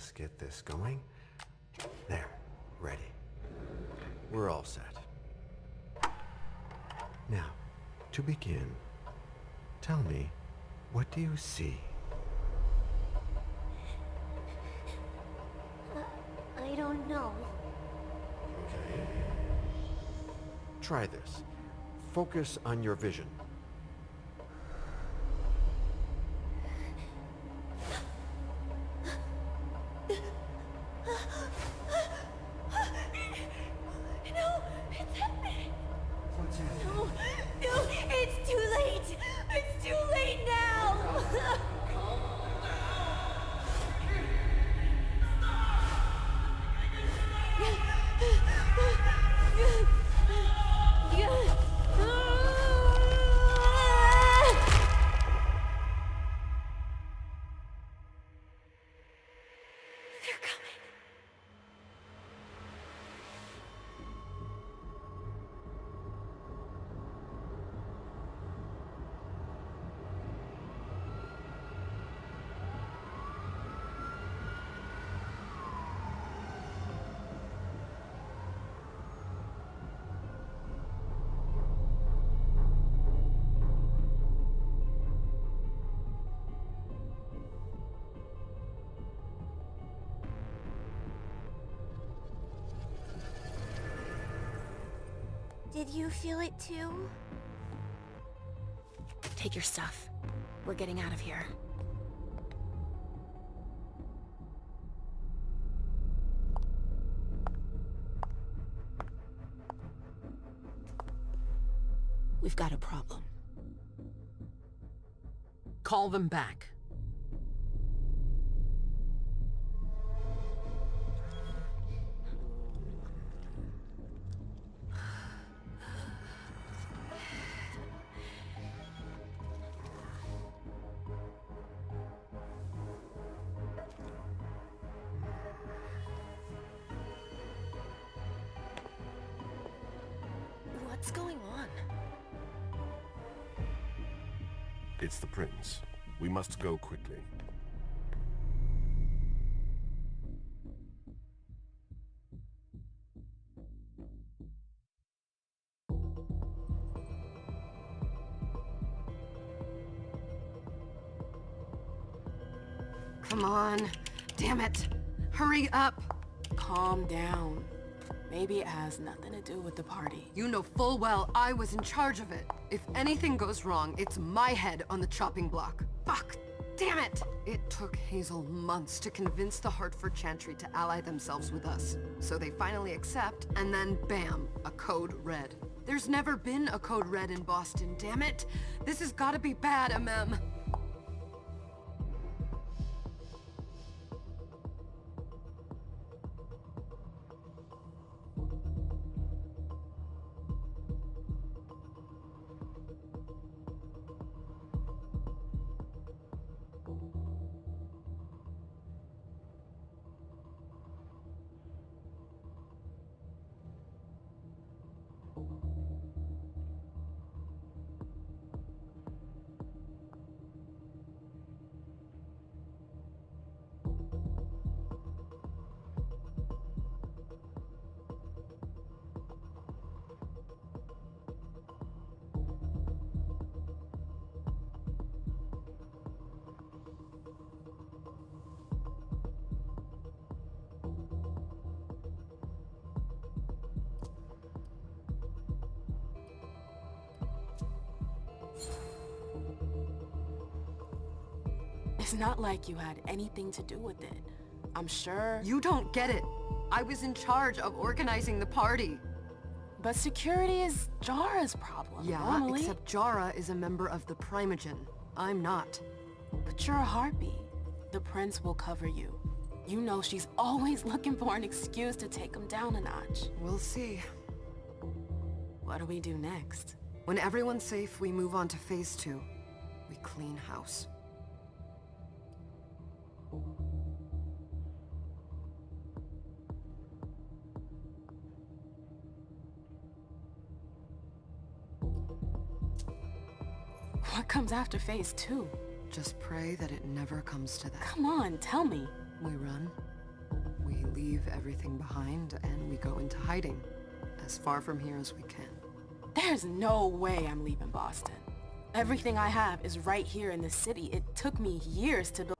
Let's get this going. There, ready. We're all set. Now, to begin, tell me, what do you see? I don't know. Okay. Try this. Focus on your vision. No, it's happening. What's happening? No, it's too late. It's too late now. They're coming. Did you feel it too? Take your stuff. We're getting out of here. We've got a problem. Call them back. What's going on? It's the prince. We must go quickly. Come on. Damn it. Hurry up. Calm down. Maybe it has nothing to do with the party. You know full well I was in charge of it. If anything goes wrong, it's my head on the chopping block. Fuck. Damn it! It took Hazel months to convince the Hartford Chantry to ally themselves with us. So they finally accept, and then bam, a code red. There's never been a code red in Boston, damn it! This has gotta be bad, MM. It's not like you had anything to do with it. I'm sure... You don't get it. I was in charge of organizing the party. But security is Jara's problem, Yeah, normally. except Jara is a member of the Primogen. I'm not. But you're a harpy. The prince will cover you. You know she's always looking for an excuse to take him down a notch. We'll see. What do we do next? When everyone's safe, we move on to phase 2. We clean house. What comes after phase 2? Just pray that it never comes to that. Come on, tell me. We run, We leave everything behind and we go into hiding, as far from here as we can. There's no way I'm leaving Boston. Everything I have is right here in the city. It took me years to build.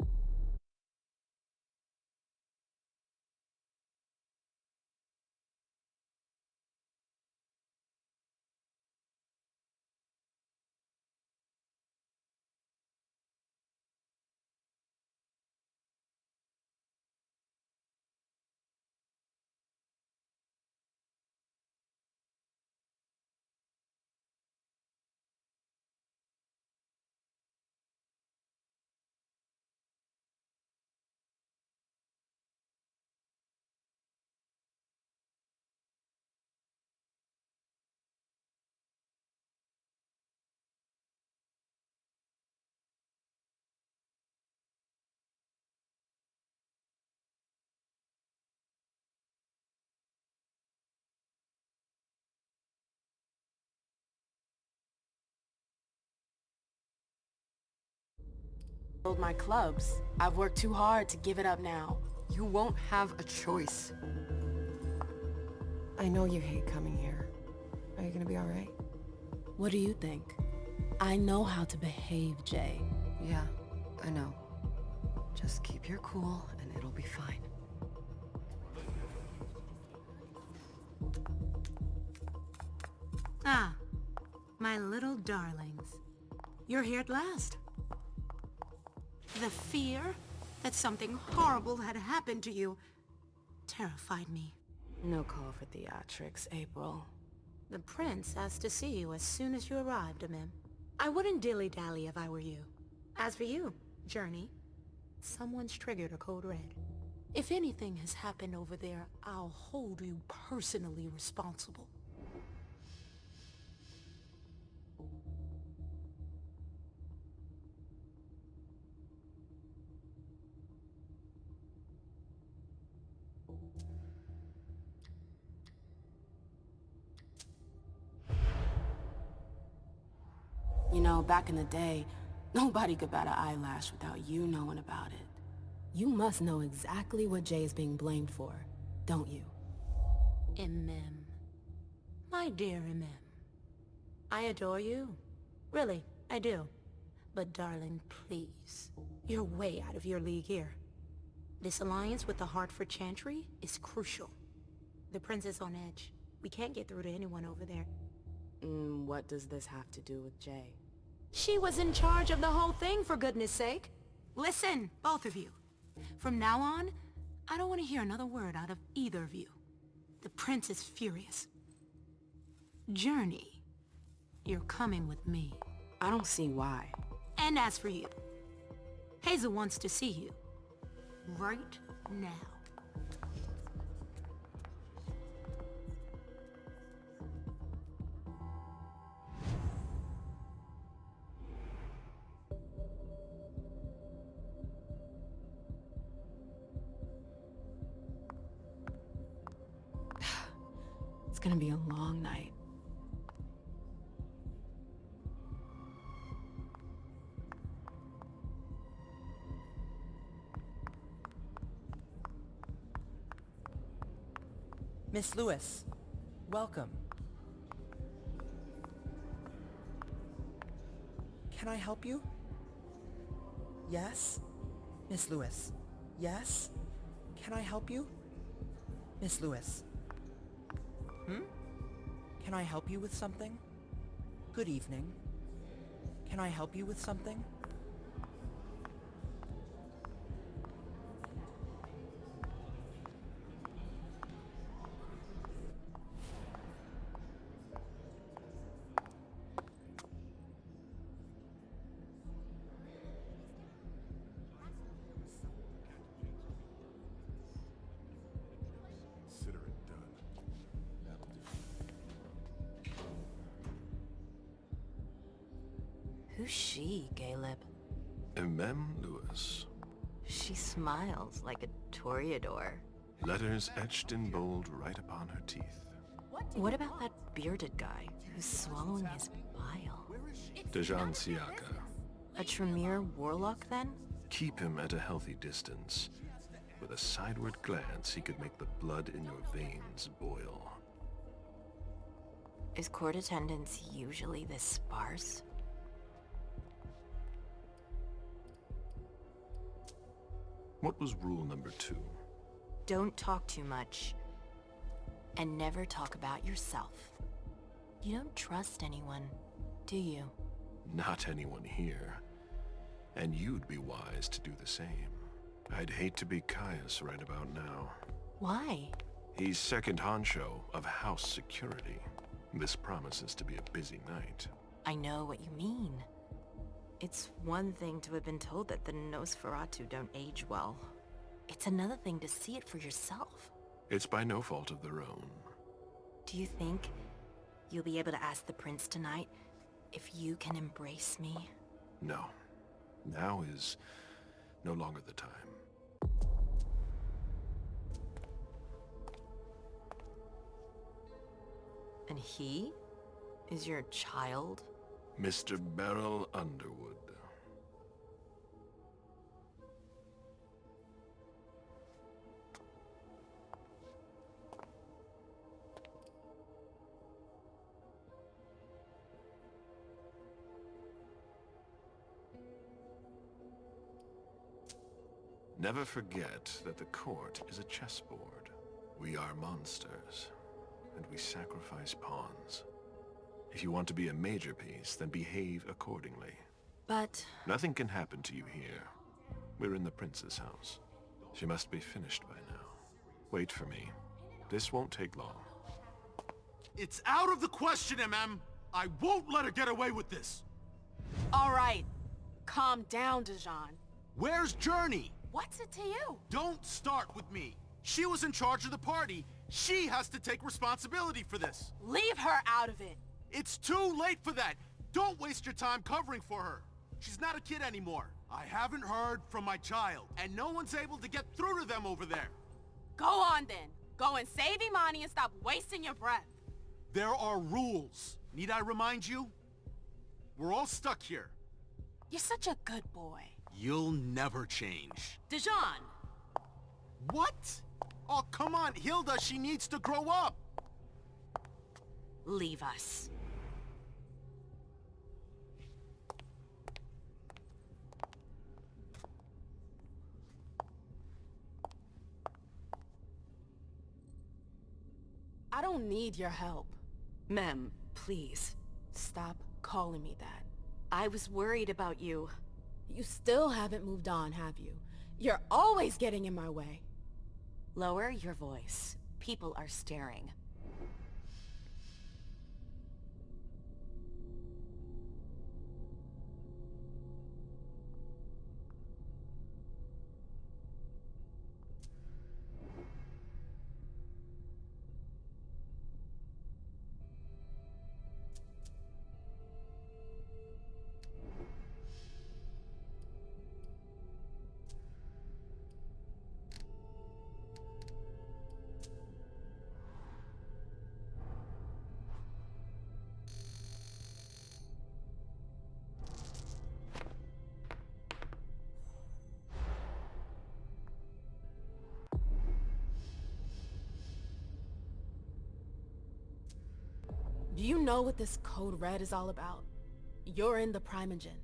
My clubs. I've worked too hard to give it up now. You won't have a choice. I know you hate coming here. Are you gonna be alright? What do you think? I know how to behave, Jay. Yeah, I know. Just keep your cool and it'll be fine. Ah, my little darlings. You're here at last. The fear that something horrible had happened to you terrified me. No call for theatrics, April. The prince asked to see you as soon as you arrived, Amim. I wouldn't dilly-dally if I were you. As for you, Journey, someone's triggered a code red. If anything has happened over there, I'll hold you personally responsible. You know, back in the day, nobody could bat an eyelash without you knowing about it. You must know exactly what Jay is being blamed for, don't you? Imem. My dear Imem. I adore you. Really, I do. But darling, please. You're way out of your league here. This alliance with the Hartford Chantry is crucial. The prince is on edge. We can't get through to anyone over there. What does this have to do with Jay? She was in charge of the whole thing, for goodness sake. Listen, both of you. From now on, I don't want to hear another word out of either of you. The prince is furious. Journey, you're coming with me. I don't see why. And as for you, Hazel wants to see you. Right now. It's gonna be a long night. Miss Lewis, welcome. Can I help you? Yes? Miss Lewis, yes? Can I help you? Miss Lewis. Can I help you with something? Good evening. Can I help you with something? Consider it done. That'll do. Who's she, Caleb? Mem Lewis. She smiles like a toreador. Letters etched in bold right upon her teeth. What about that bearded guy who's swallowing his bile? Dejan Siaka. A Tremere warlock, then? Keep him at a healthy distance. with a sideward glance, he could make the blood in your veins boil. Is court attendance usually this sparse? What was rule number 2? Don't talk too much. And never talk about yourself. You don't trust anyone, do you? Not anyone here. And you'd be wise to do the same. I'd hate to be Caius right about now. Why? He's second honcho of house security. This promises to be a busy night. I know what you mean. It's one thing to have been told that the Nosferatu don't age well. It's another thing to see it for yourself. It's by no fault of their own. Do you think you'll be able to ask the prince tonight if you can embrace me? No. Now is no longer the time. And he is your child? Mr. Beryl Underwood. Never forget that the court is a chessboard. We are monsters, and we sacrifice pawns. If you want to be a major piece, then behave accordingly. But... Nothing can happen to you here. We're in the prince's house. She must be finished by now. Wait for me. This won't take long. It's out of the question, MM! I won't let her get away with this! All right. Calm down, Dijon. Where's Journey? What's it to you? Don't start with me. She was in charge of the party. She has to take responsibility for this. Leave her out of it. It's too late for that. Don't waste your time covering for her. She's not a kid anymore. I haven't heard from my child, and no one's able to get through to them over there. Go on then. Go and save Imani and stop wasting your breath. There are rules. Need I remind you? We're all stuck here. You're such a good boy. You'll never change. Dijon! What? Oh, come on, Hilda, she needs to grow up. leave us. I don't need your help. Mem, please. Stop calling me that. I was worried about you. You still haven't moved on, have you? You're always getting in my way. Lower your voice. People are staring. Do you know what this Code Red is all about? You're in the Primogen.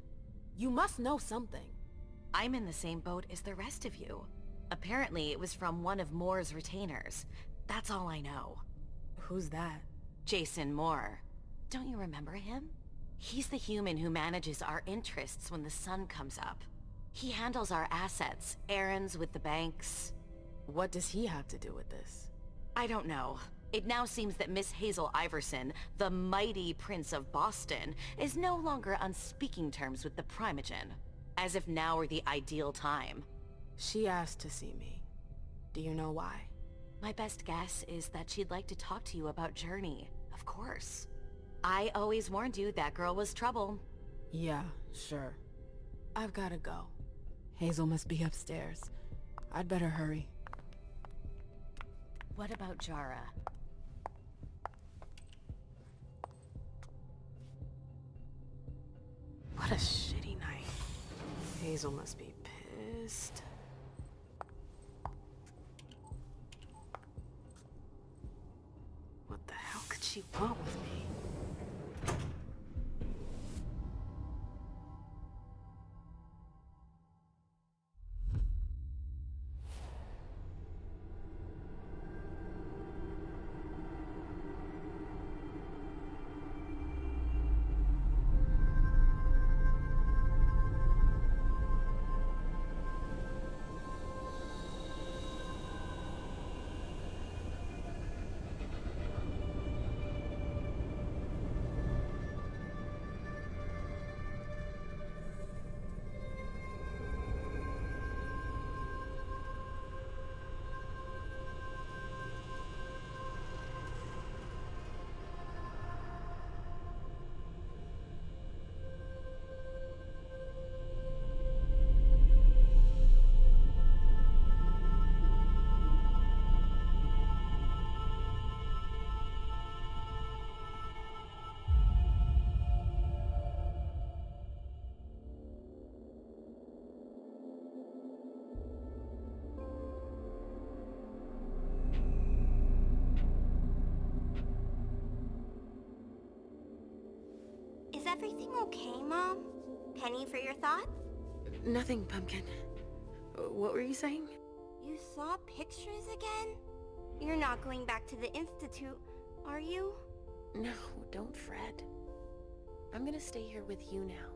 You must know something. I'm in the same boat as the rest of you. Apparently, it was from one of Moore's retainers. That's all I know. Who's that? Jason Moore. Don't you remember him? He's the human who manages our interests when the sun comes up. He handles our assets, errands with the banks. What does he have to do with this? I don't know. It now seems that Miss Hazel Iverson, the mighty Prince of Boston, is no longer on speaking terms with the Primogen. As if now were the ideal time. She asked to see me. Do you know why? My best guess is that she'd like to talk to you about Journey, of course. I always warned you that girl was trouble. Yeah, sure. I've gotta go. Hazel must be upstairs. I'd better hurry. What about Jara? What a shitty night. Hazel must be pissed. she want with me? Is everything okay, Mom? Penny for your thoughts? Nothing, Pumpkin. What were you saying? You saw pictures again? You're not going back to the Institute, are you? No, don't fret. I'm gonna stay here with you now.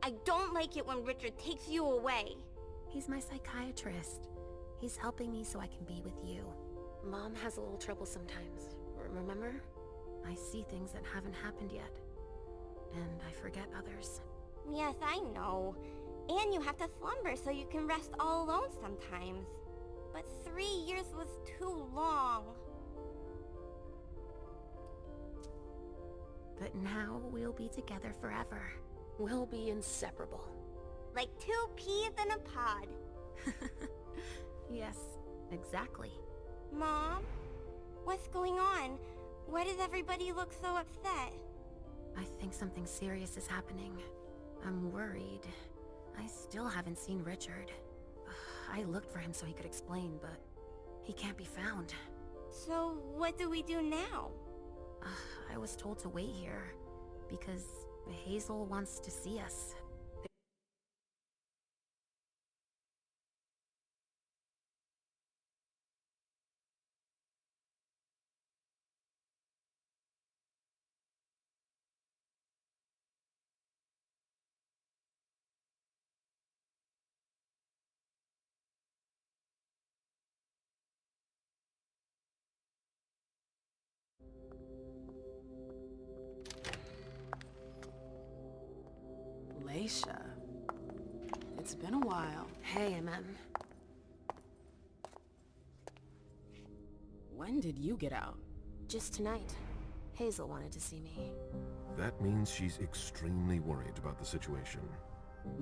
I don't like it when Richard takes you away. He's my psychiatrist. He's helping me so I can be with you. Mom has a little trouble sometimes, remember? I see things that haven't happened yet. And I forget others. Yes, I know. And you have to slumber so you can rest all alone sometimes. But 3 years was too long. But now we'll be together forever. We'll be inseparable. Like 2 peas in a pod. Yes, exactly. Mom? What's going on? Why does everybody look so upset? I think something serious is happening. I'm worried. I still haven't seen Richard. I looked for him so he could explain, but he can't be found. So what do we do now? I was told to wait here because Hazel wants to see us. Leisha. It's been a while. Hey, MM. When did you get out? Just tonight. Hazel wanted to see me. That means she's extremely worried about the situation.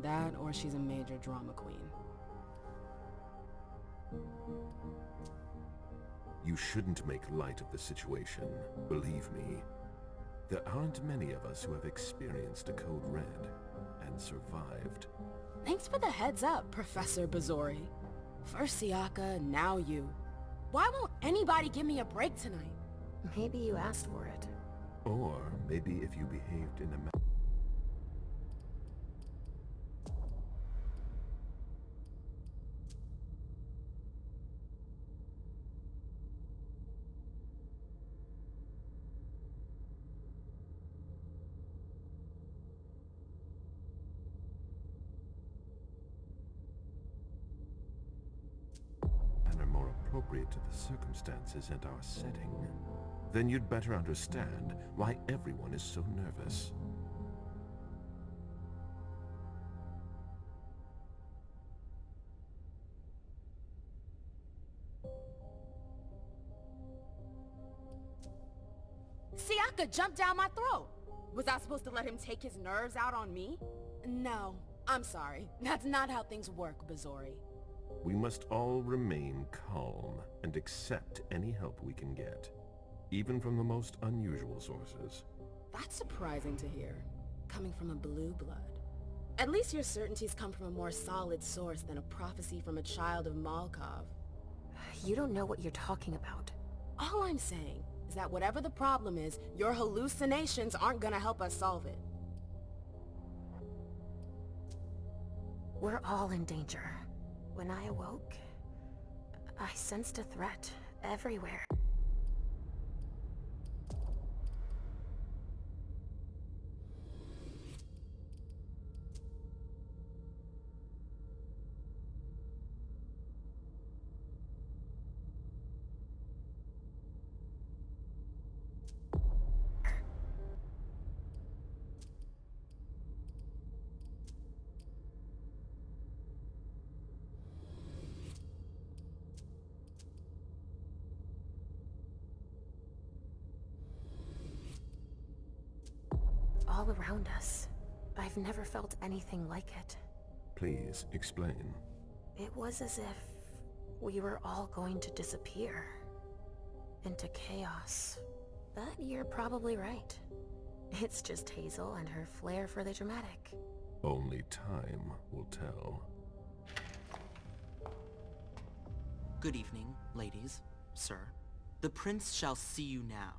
That or she's a major drama queen. You shouldn't make light of the situation, believe me. There aren't many of us who have experienced a code red and survived. Thanks for the heads up, Professor Bazori. First Siaka, now you. Why won't anybody give me a break tonight? Maybe you asked for it. Or maybe if you behaved in a more appropriate to the circumstances and our setting, then you'd better understand why everyone is so nervous. Siaka jumped down my throat. Was I supposed to let him take his nerves out on me? No, I'm sorry. That's not how things work, Bazori. We must all remain calm and accept any help we can get, even from the most unusual sources. That's surprising to hear, coming from a blue blood. At least your certainties come from a more solid source than a prophecy from a child of Malkov. You don't know what you're talking about. All I'm saying is that whatever the problem is, your hallucinations aren't gonna help us solve it. We're all in danger. When I awoke, I sensed a threat everywhere. All around us. I've never felt anything like it. Please explain. It was as if we were all going to disappear. Into chaos. But you're probably right. It's just Hazel and her flair for the dramatic. Only time will tell. Good evening, ladies, sir. The prince shall see you now.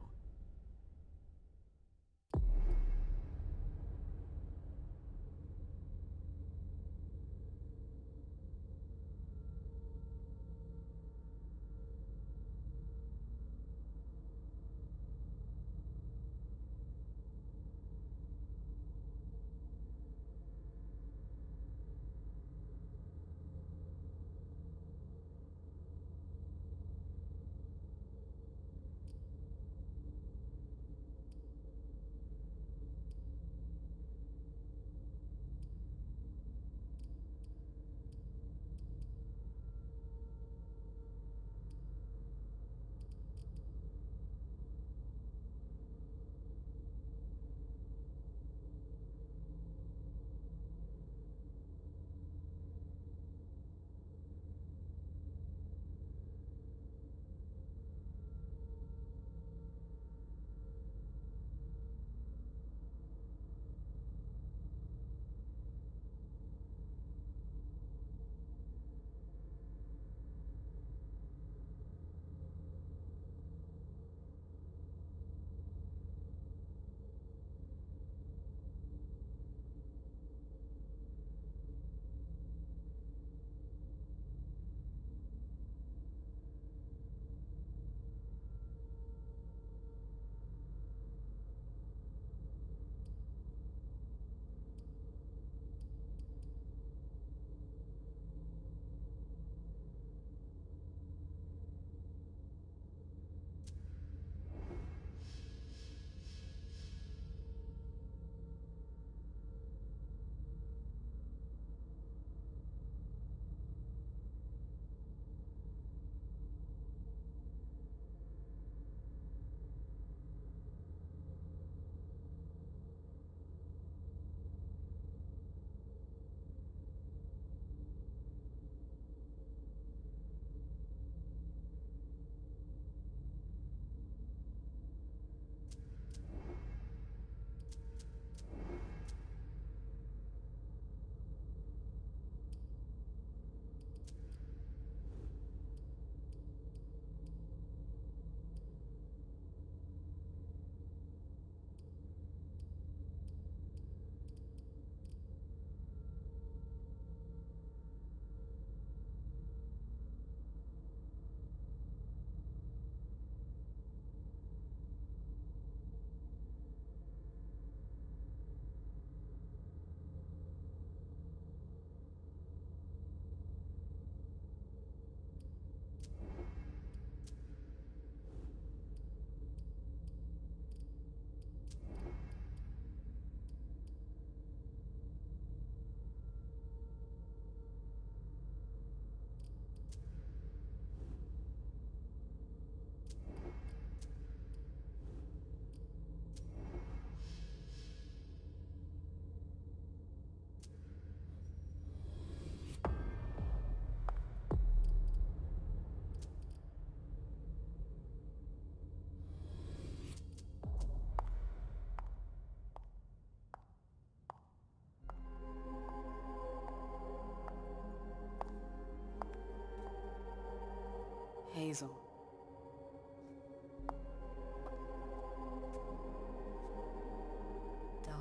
Hazel.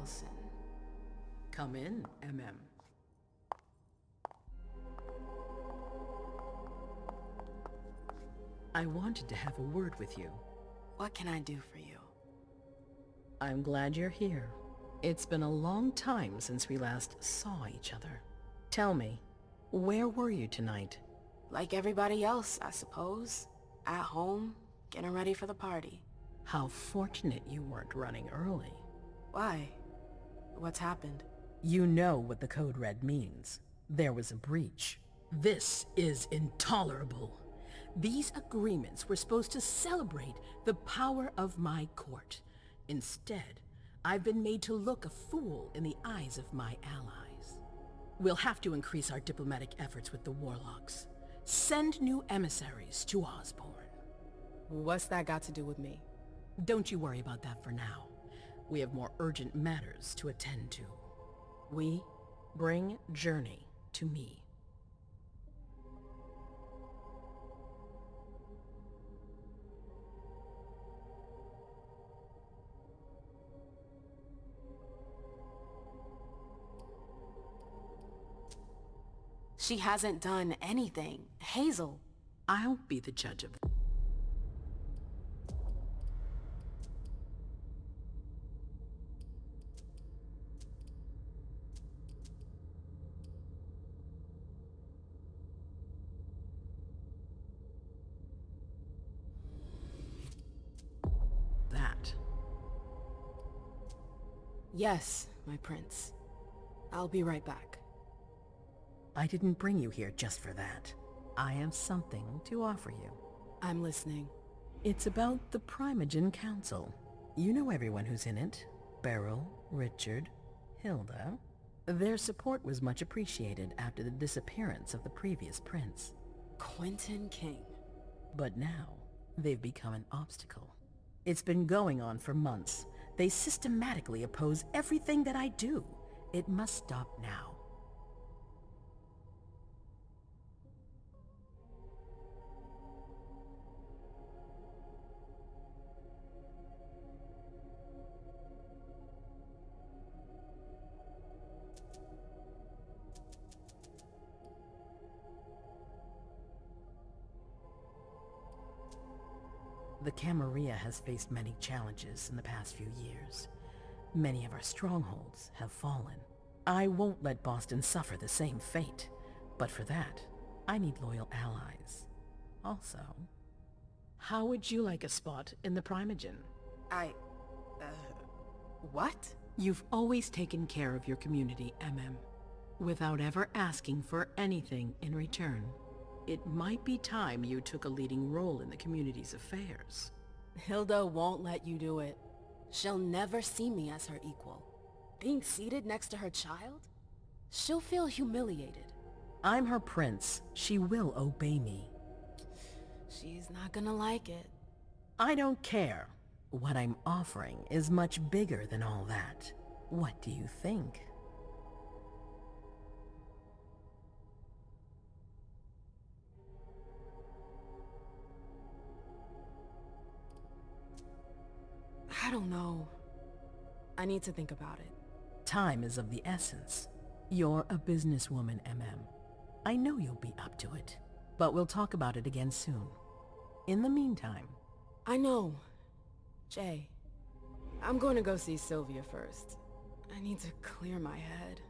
Wilson. Come in, MM. I wanted to have a word with you. What can I do for you? I'm glad you're here. It's been a long time since we last saw each other. Tell me, where were you tonight? Like everybody else, I suppose. At home, getting ready for the party. How fortunate you weren't running early. Why? What's happened? You know what the Code Red means. There was a breach. This is intolerable. These agreements were supposed to celebrate the power of my court. Instead, I've been made to look a fool in the eyes of my allies. We'll have to increase our diplomatic efforts with the Warlocks. Send new emissaries to Osborne. What's that got to do with me? Don't you worry about that for now. We have more urgent matters to attend to. We bring Journey to me. She hasn't done anything. Hazel. I'll be the judge of that. Yes, my prince. I'll be right back. I didn't bring you here just for that. I have something to offer you. I'm listening. It's about the Primogen Council. You know everyone who's in it. Beryl, Richard, Hilda. Their support was much appreciated after the disappearance of the previous prince. Quentin King. But now, they've become an obstacle. It's been going on for months. They systematically oppose everything that I do. It must stop now. The Camarilla has faced many challenges in the past few years. Many of our strongholds have fallen. I won't let Boston suffer the same fate, but for that, I need loyal allies. Also, how would you like a spot in the Primogen? What? You've always taken care of your community, MM, without ever asking for anything in return. It might be time you took a leading role in the community's affairs. Hilda won't let you do it. She'll never see me as her equal. Being seated next to her child? She'll feel humiliated. I'm her prince. She will obey me. She's not gonna like it. I don't care. What I'm offering is much bigger than all that. What do you think? I don't know. I need to think about it. Time is of the essence. You're a businesswoman, MM. I know you'll be up to it, but we'll talk about it again soon. In the meantime... I know. Jay, I'm going to go see Sylvia first. I need to clear my head.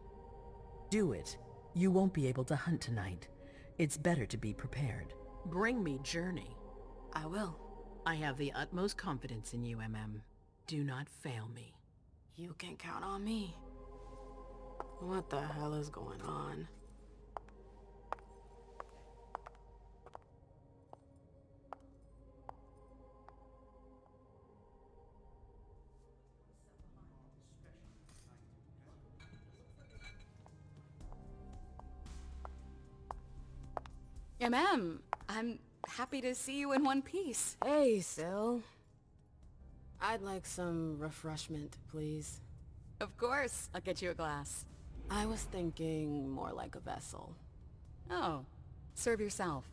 Do it. You won't be able to hunt tonight. It's better to be prepared. Bring me Journey. I will. I have the utmost confidence in you, MM. Do not fail me. You can count on me. What the hell is going on? I'm happy to see you in one piece. Hey, Syl. I'd like some refreshment, please. Of course, I'll get you a glass. I was thinking more like a vessel. Oh, serve yourself.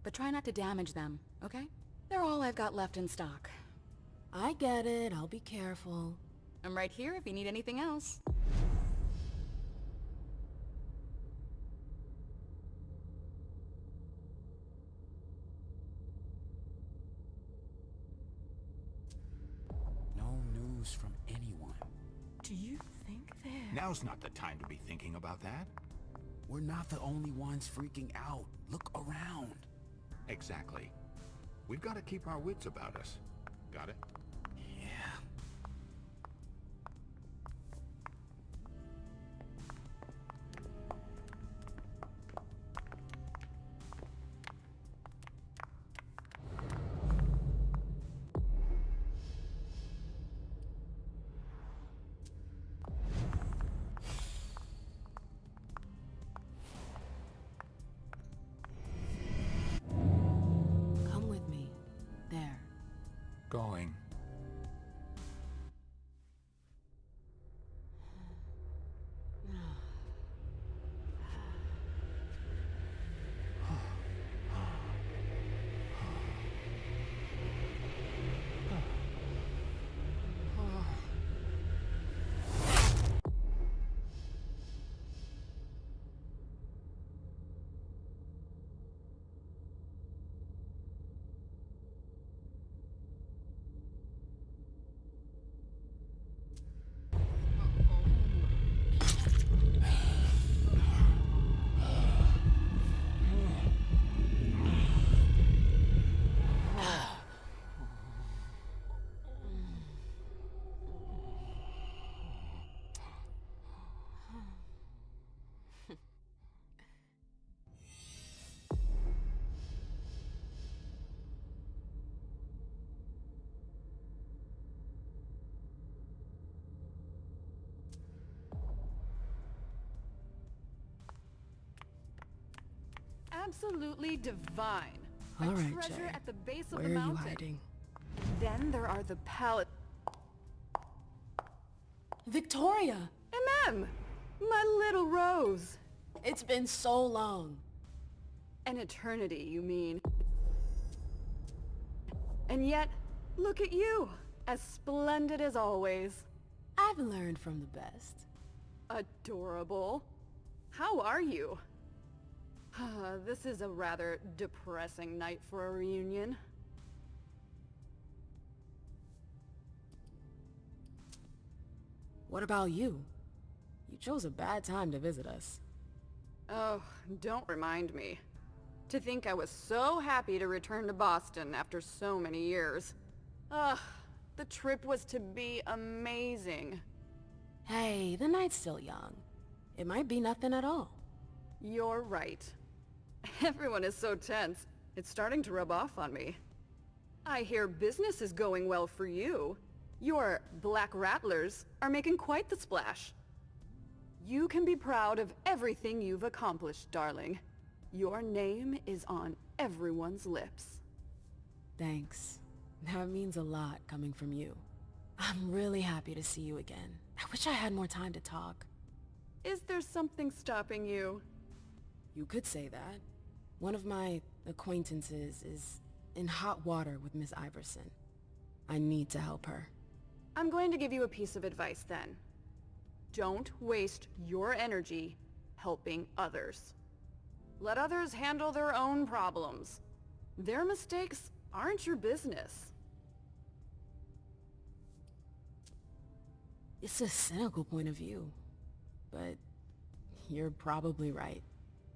But try not to damage them, okay? They're all I've got left in stock. I get it, I'll be careful. I'm right here if you need anything else. No news from anyone. Do you think they're... Now's not the time to be thinking about that. We're not the only ones freaking out. Look around. Exactly. We've got to keep our wits about us. Got it? Yeah. Come with me. There. Going. Absolutely divine. All A right, treasure Jay. at the base of Where the are you mountain. hiding? Then there are the palette. Victoria! My little rose. It's been so long. An eternity, you mean. And yet, look at you, as splendid as always. I've learned from the best. Adorable. How are you? This is a rather depressing night for a reunion. What about you? You chose a bad time to visit us. Oh, don't remind me. To think I was so happy to return to Boston after so many years. Ugh, the trip was to be amazing. Hey, the night's still young. It might be nothing at all. You're right. Everyone is so tense. It's starting to rub off on me. I hear business is going well for you. Your Black Rattlers are making quite the splash. You can be proud of everything you've accomplished, darling. Your name is on everyone's lips. Thanks. That means a lot coming from you. I'm really happy to see you again. I wish I had more time to talk. Is there something stopping you? You could say that. One of my acquaintances is in hot water with Miss Iverson. I need to help her. I'm going to give you a piece of advice then. Don't waste your energy helping others. Let others handle their own problems. Their mistakes aren't your business. It's a cynical point of view, but you're probably right.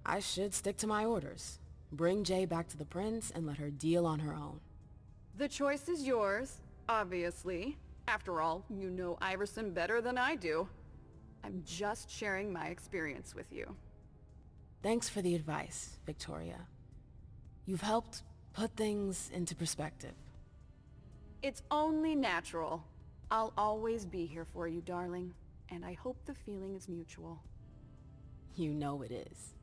I should stick to my orders. Bring Jay back to the prince and let her deal on her own. The choice is yours, obviously. After all, you know Iverson better than I do. I'm just sharing my experience with you. Thanks for the advice, Victoria. You've helped put things into perspective. It's only natural. I'll always be here for you, darling, and I hope the feeling is mutual. You know it is.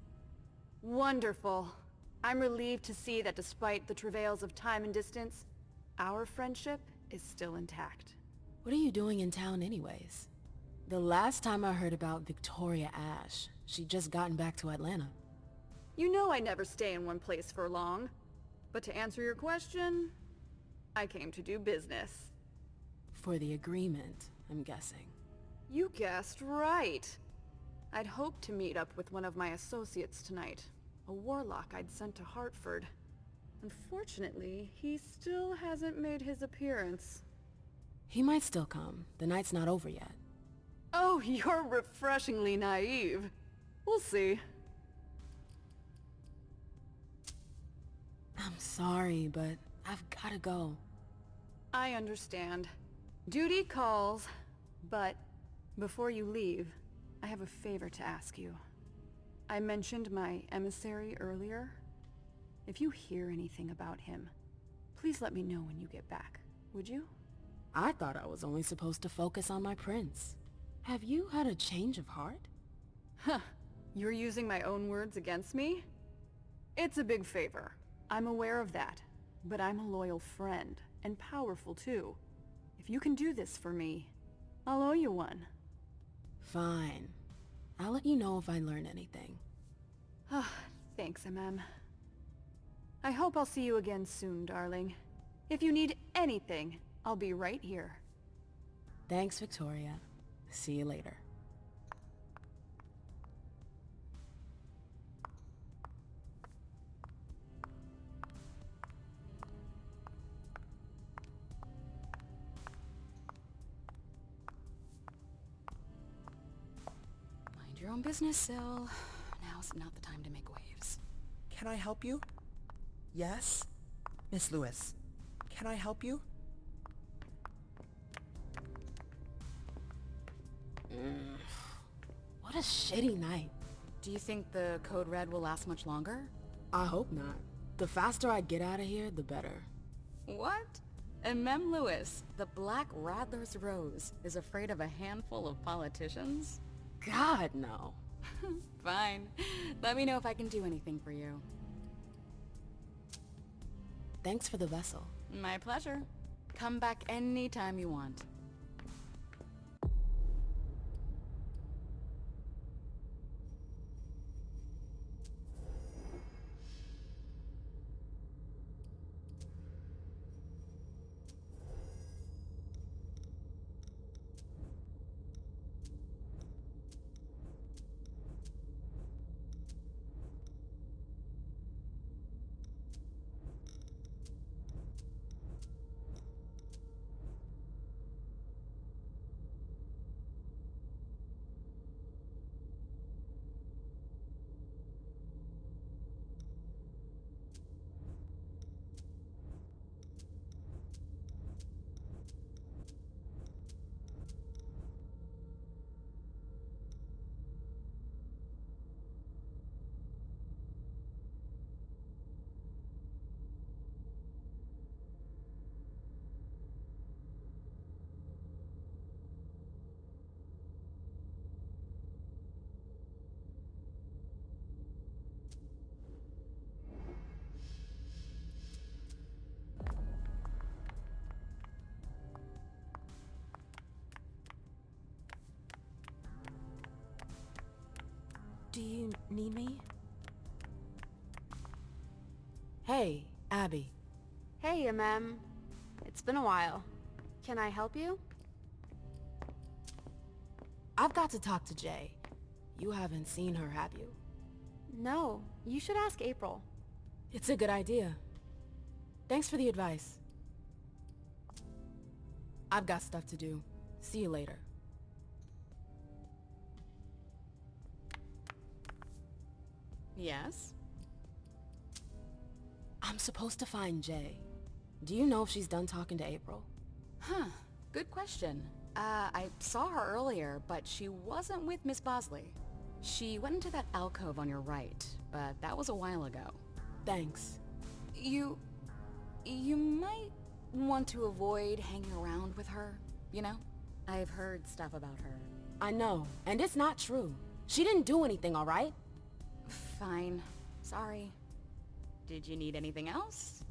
Wonderful. I'm relieved to see that despite the travails of time and distance, our friendship is still intact. What are you doing in town anyways? The last time I heard about Victoria Ash, she'd just gotten back to Atlanta. You know I never stay in one place for long. But to answer your question, I came to do business. For the agreement, I'm guessing. You guessed right. I'd hoped to meet up with one of my associates tonight. A warlock I'd sent to Hartford. Unfortunately, he still hasn't made his appearance. He might still come. The night's not over yet. Oh, you're refreshingly naive. We'll see. I'm sorry, but I've gotta go. I understand. Duty calls, but before you leave, I have a favor to ask you. I mentioned my emissary earlier. If you hear anything about him, please let me know when you get back, would you? I thought I was only supposed to focus on my prince. Have you had a change of heart? Huh. You're using my own words against me? It's a big favor. I'm aware of that. But I'm a loyal friend, and powerful too. If you can do this for me, I'll owe you one. Fine. I'll let you know if I learn anything. Thanks, MM. I hope I'll see you again soon, darling. If you need anything, I'll be right here. Thanks, Victoria. See you later. Mind your own business, Syl. Now's not the time to make waves. Can I help you? Yes? Miss Lewis, can I help you? What a shitty night. Do you think the Code Red will last much longer? I hope not. The faster I get out of here, the better. What? And Mem Lewis, the Black Rattler's Rose, is afraid of a handful of politicians? God, no. Fine. Let me know if I can do anything for you. Thanks for the vessel. My pleasure. Come back anytime you want. Do you need me? Hey, Abby. Hey, MM. It's been a while. Can I help you? I've got to talk to Jay. You haven't seen her, have you? No, you should ask April. It's a good idea. Thanks for the advice. I've got stuff to do. See you later. Yes? I'm supposed to find Jay. Do you know if she's done talking to April? Huh. Good question. I saw her earlier, but she wasn't with Miss Bosley. She went into that alcove on your right, but that was a while ago. Thanks. You might want to avoid hanging around with her, you know? I've heard stuff about her. I know, and it's not true. She didn't do anything, all right? Fine. Sorry. Did you need anything else?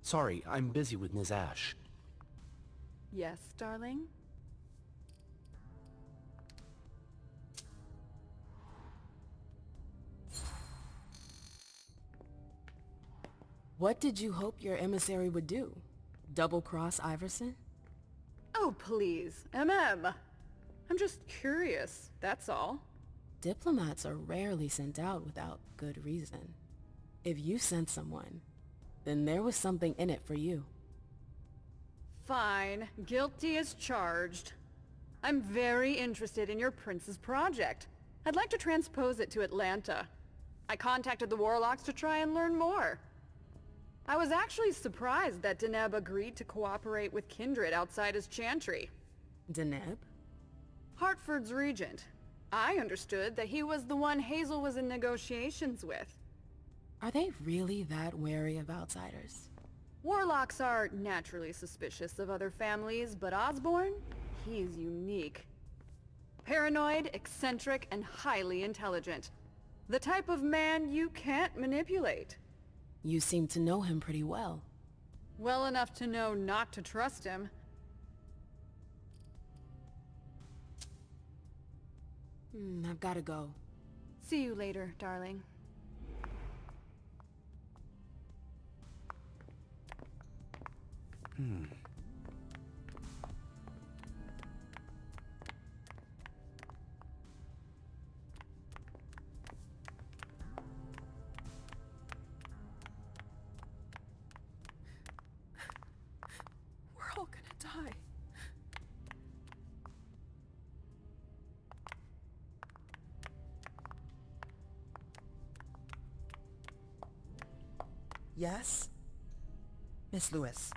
Sorry, I'm busy with Ms. Ash. Yes, darling? What did you hope your emissary would do? Double-cross Iverson? Oh, please, I'm just curious, that's all. Diplomats are rarely sent out without good reason. If you sent someone, then there was something in it for you. Fine, guilty as charged. I'm very interested in your prince's project. I'd like to transpose it to Atlanta. I contacted the Warlocks to try and learn more. I was actually surprised that Deneb agreed to cooperate with Kindred outside his chantry. Deneb? Hartford's regent. I understood that he was the one Hazel was in negotiations with. Are they really that wary of outsiders? Warlocks are naturally suspicious of other families, but Osborne? He's unique. Paranoid, eccentric, and highly intelligent. The type of man you can't manipulate. You seem to know him pretty well. Well enough to know not to trust him. I've gotta go. See you later, darling. We're all gonna die. Yes? Miss Lewis.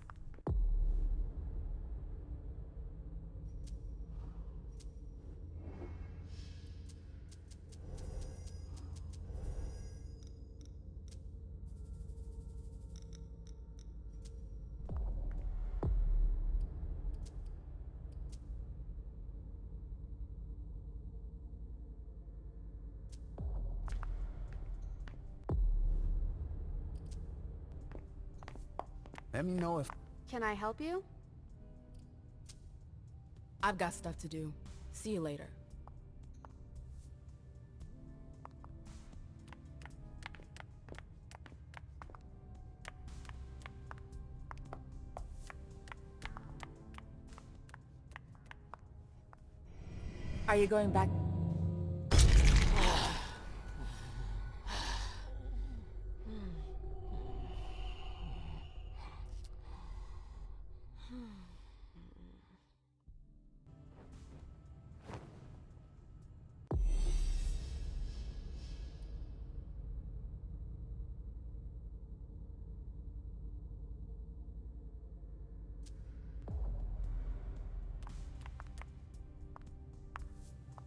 Let me know if... Can I help you? I've got stuff to do. See you later. Are you going back?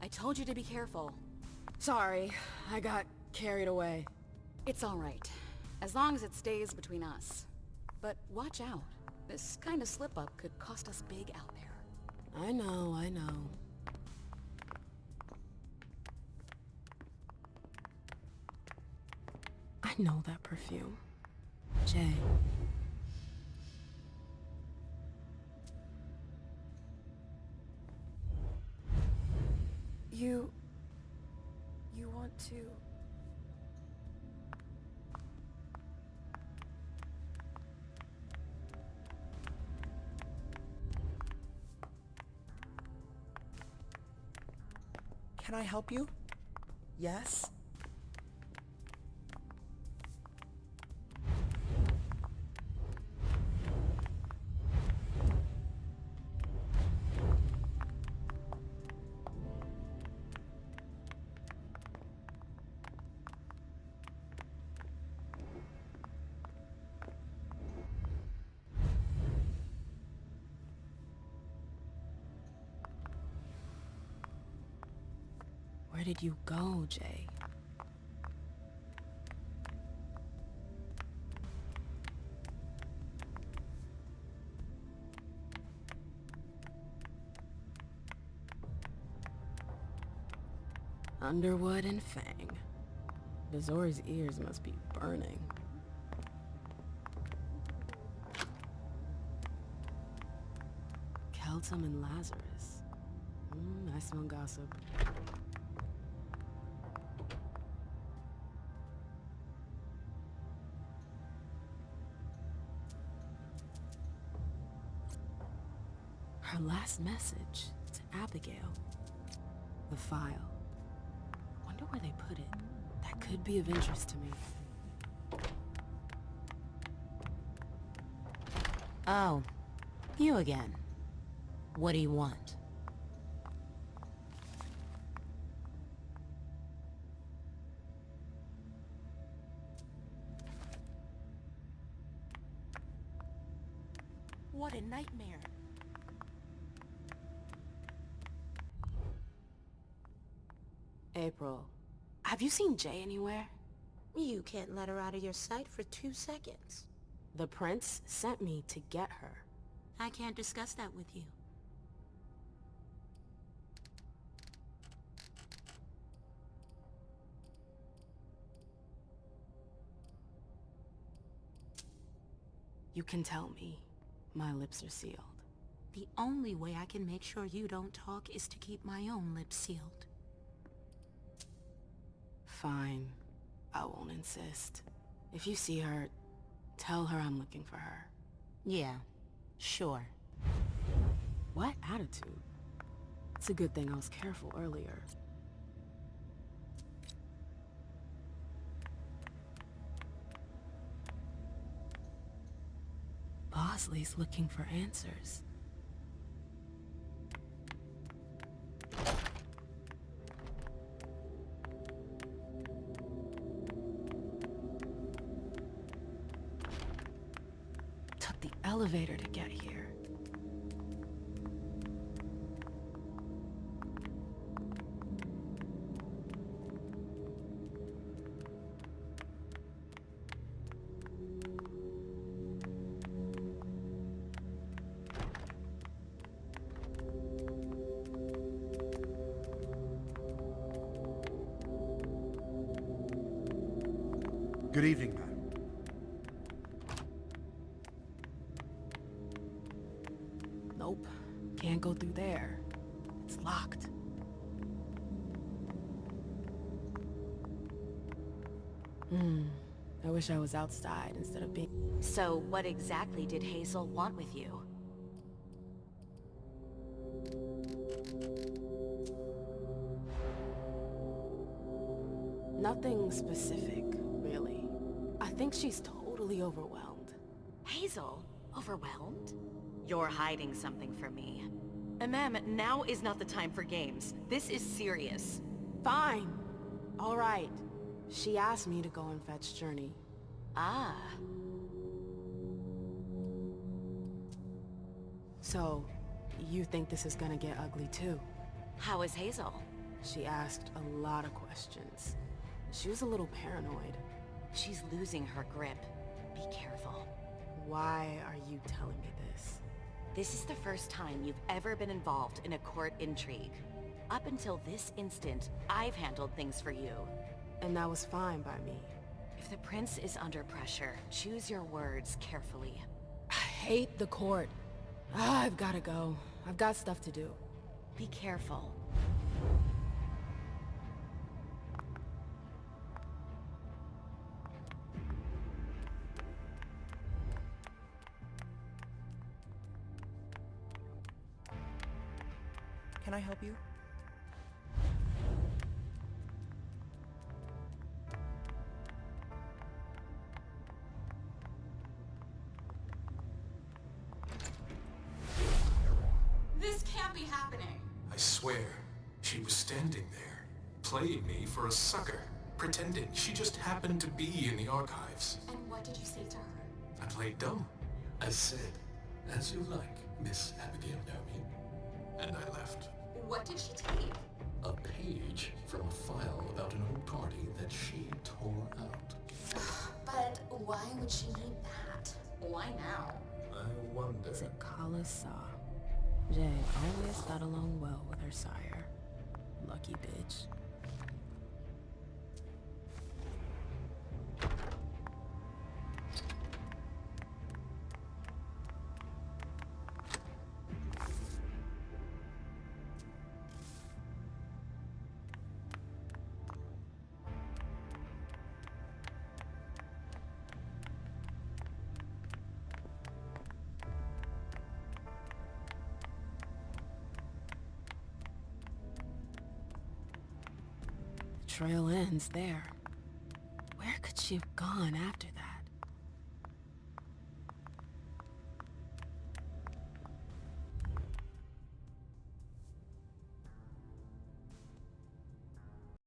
I told you to be careful. Sorry, I got carried away. It's all right, as long as it stays between us. But watch out. This kind of slip-up could cost us big out there. I know, I know. I know that perfume. Jay. You want to... Can I help you? Yes? Where did you go, Jay? Underwood and Fang. Bazori's ears must be burning. Keltum and Lazarus. I smell gossip. Her last message to Abigail. The file. Wonder where they put it. That could be of interest to me. Oh, you again. What do you want? What a nightmare. April, have you seen Jay anywhere? You can't let her out of your sight for 2 seconds. The prince sent me to get her. I can't discuss that with you. You can tell me. My lips are sealed. The only way I can make sure you don't talk is to keep my own lips sealed. Fine. I won't insist. If you see her, tell her I'm looking for her. Yeah, sure. What attitude? It's a good thing I was careful earlier. Bosley's looking for answers. Took the elevator to get here. Good evening, madam. Nope. Can't go through there. It's locked. I wish I was outside instead of being... So what exactly did Hazel want with you? Nothing specific, really. I think she's totally overwhelmed. Hazel? Overwhelmed? You're hiding something from me. Ma'am, now is not the time for games. This is serious. Fine. All right. She asked me to go and fetch Journey. Ah. So, you think this is gonna get ugly too? How is Hazel? She asked a lot of questions. She was a little paranoid. She's losing her grip. Be careful. Why are you telling me this? This is the first time you've ever been involved in a court intrigue. Up until this instant, I've handled things for you. And that was fine by me. If the prince is under pressure, choose your words carefully. I hate the court. I've gotta go. I've got stuff to do. Be careful. Can I help you? This can't be happening. I swear, she was standing there, playing me for a sucker, pretending she just happened to be in the archives. And what did you say to her? I played dumb. I said, "As you like, Miss Abigail Naomi." And I left. What did she take? A page from a file about an old party that she tore out. But why would she need that? Why now? I wonder... Is it Kala Saw? Jay always got along well with her sire. Lucky bitch. trail ends there. Where could she have gone after that?